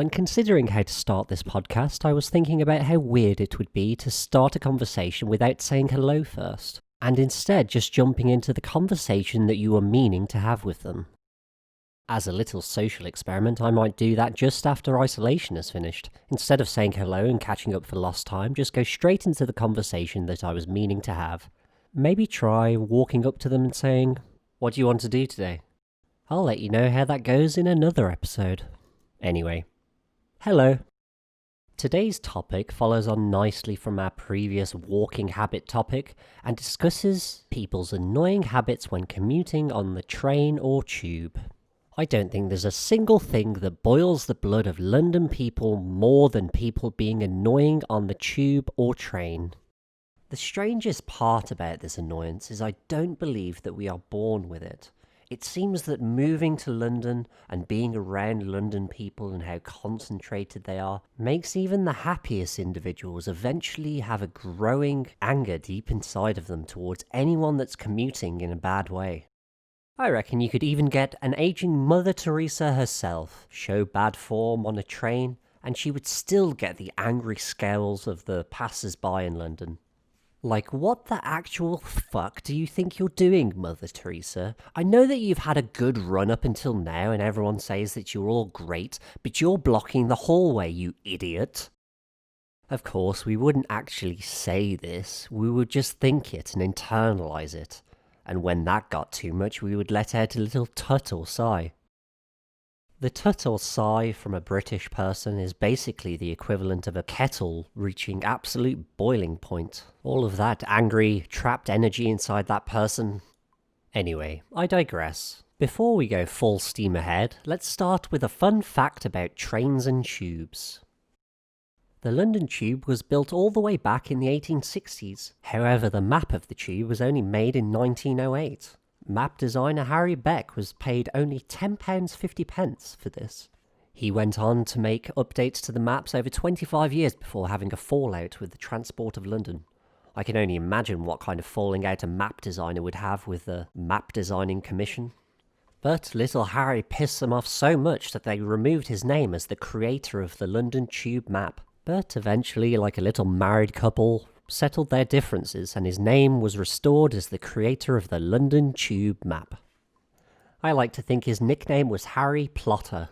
When considering how to start this podcast, I was thinking about how weird it would be to start a conversation without saying hello first, and instead just jumping into the conversation that you were meaning to have with them. As a little social experiment, I might do that just after isolation is finished. Instead of saying hello and catching up for lost time, just go straight into the conversation that I was meaning to have. Maybe try walking up to them and saying, "What do you want to do today?" I'll let you know how that goes in another episode. Anyway, hello. Today's topic follows on nicely from our previous walking habit topic and discusses people's annoying habits when commuting on the train or tube. I don't think there's a single thing that boils the blood of London people more than people being annoying on the tube or train. The strangest part about this annoyance is I don't believe that we are born with it. It seems that moving to London and being around London people and how concentrated they are makes even the happiest individuals eventually have a growing anger deep inside of them towards anyone that's commuting in a bad way. I reckon you could even get an aging Mother Teresa herself show bad form on a train and she would still get the angry scowls of the passers-by in London. Like, what the actual fuck do you think you're doing, Mother Teresa? I know that you've had a good run up until now and everyone says that you're all great, but you're blocking the hallway, you idiot. Of course, we wouldn't actually say this, we would just think it and internalise it. And when that got too much, we would let out a little tut or sigh. The tut or sigh from a British person is basically the equivalent of a kettle reaching absolute boiling point. All of that angry, trapped energy inside that person. Anyway, I digress. Before we go full steam ahead, let's start with a fun fact about trains and tubes. The London Tube was built all the way back in the 1860s. However, the map of the tube was only made in 1908. Map designer Harry Beck was paid only £10.50 for this. He went on to make updates to the maps over 25 years before having a fallout with the Transport of London. I can only imagine what kind of falling out a map designer would have with the Map Designing Commission. But little Harry pissed them off so much that they removed his name as the creator of the London Tube map. But eventually, like a little married couple, settled their differences and his name was restored as the creator of the London Tube map. I like to think his nickname was Harry Plotter.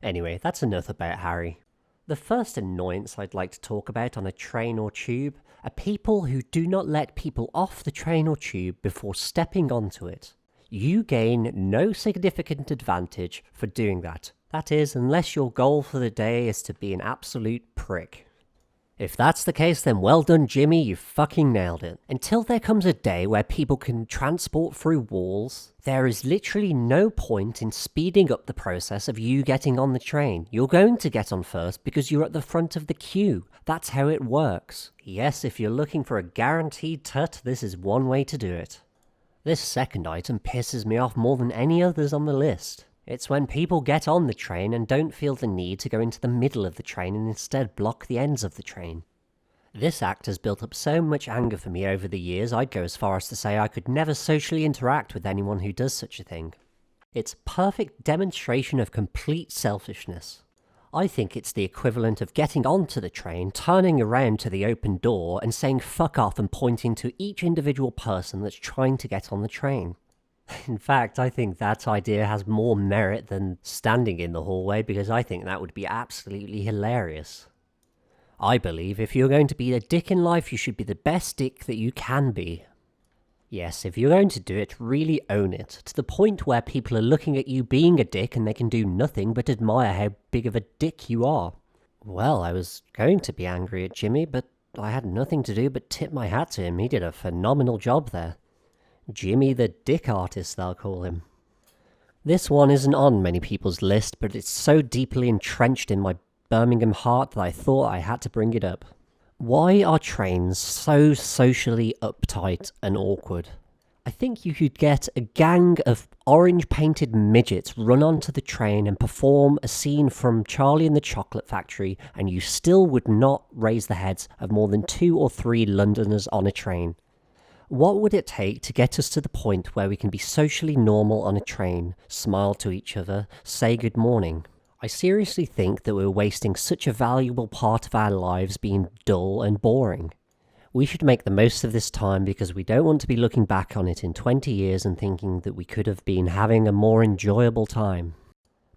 Anyway, that's enough about Harry. The first annoyance I'd like to talk about on a train or tube are people who do not let people off the train or tube before stepping onto it. You gain no significant advantage for doing that. That is, unless your goal for the day is to be an absolute prick. If that's the case, then well done, Jimmy, you fucking nailed it. Until there comes a day where people can transport through walls, there is literally no point in speeding up the process of you getting on the train. You're going to get on first because you're at the front of the queue. That's how it works. Yes, if you're looking for a guaranteed tut, this is one way to do it. This second item pisses me off more than any others on the list. It's when people get on the train and don't feel the need to go into the middle of the train and instead block the ends of the train. This act has built up so much anger for me over the years, I'd go as far as to say I could never socially interact with anyone who does such a thing. It's a perfect demonstration of complete selfishness. I think it's the equivalent of getting onto the train, turning around to the open door and saying fuck off and pointing to each individual person that's trying to get on the train. In fact, I think that idea has more merit than standing in the hallway because I think that would be absolutely hilarious. I believe if you're going to be a dick in life, you should be the best dick that you can be. Yes, if you're going to do it, really own it, to the point where people are looking at you being a dick and they can do nothing but admire how big of a dick you are. Well, I was going to be angry at Jimmy, but I had nothing to do but tip my hat to him. He did a phenomenal job there. Jimmy the Dick Artist, they'll call him. This one isn't on many people's list, but it's so deeply entrenched in my Birmingham heart that I thought I had to bring it up. Why are trains so socially uptight and awkward? I think you could get a gang of orange-painted midgets run onto the train and perform a scene from Charlie and the Chocolate Factory, and you still would not raise the heads of more than 2 or 3 Londoners on a train. What would it take to get us to the point where we can be socially normal on a train, smile to each other, say good morning? I seriously think that we're wasting such a valuable part of our lives being dull and boring. We should make the most of this time because we don't want to be looking back on it in 20 years and thinking that we could have been having a more enjoyable time.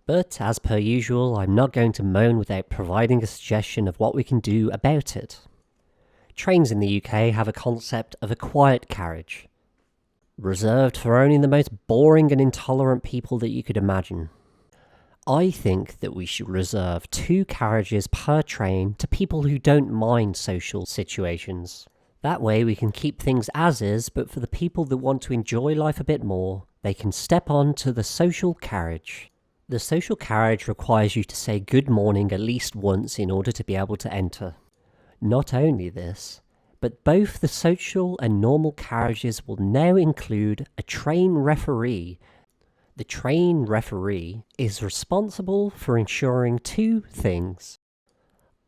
But, as per usual, I'm not going to moan without providing a suggestion of what we can do about it. Trains in the UK have a concept of a quiet carriage, reserved for only the most boring and intolerant people that you could imagine. I think that we should reserve 2 carriages per train to people who don't mind social situations. That way we can keep things as is, but for the people that want to enjoy life a bit more, they can step on to the social carriage. The social carriage requires you to say good morning at least once in order to be able to enter. Not only this, but both the social and normal carriages will now include a train referee. The train referee is responsible for ensuring 2 things.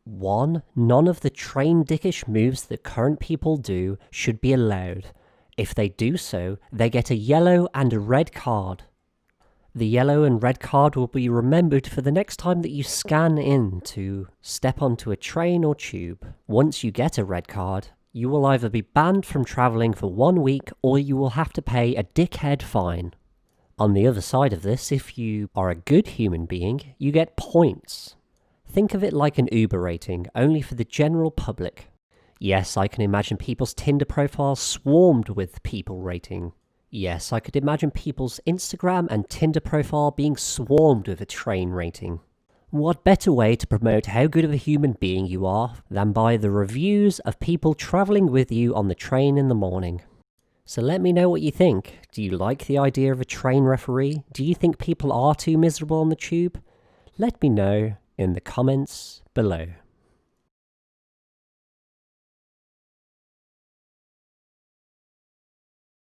1. None of the train dickish moves that current people do should be allowed. If they do so, they get a yellow and a red card. The yellow and red card will be remembered for the next time that you scan in to step onto a train or tube. Once you get a red card, you will either be banned from travelling for 1 week or you will have to pay a dickhead fine. On the other side of this, if you are a good human being, you get points. Think of it like an Uber rating, only for the general public. Yes, I can imagine people's Tinder profiles swarmed with people rating. Yes, I could imagine people's Instagram and Tinder profile being swarmed with a train rating. What better way to promote how good of a human being you are than by the reviews of people travelling with you on the train in the morning? So let me know what you think. Do you like the idea of a train referee? Do you think people are too miserable on the tube? Let me know in the comments below.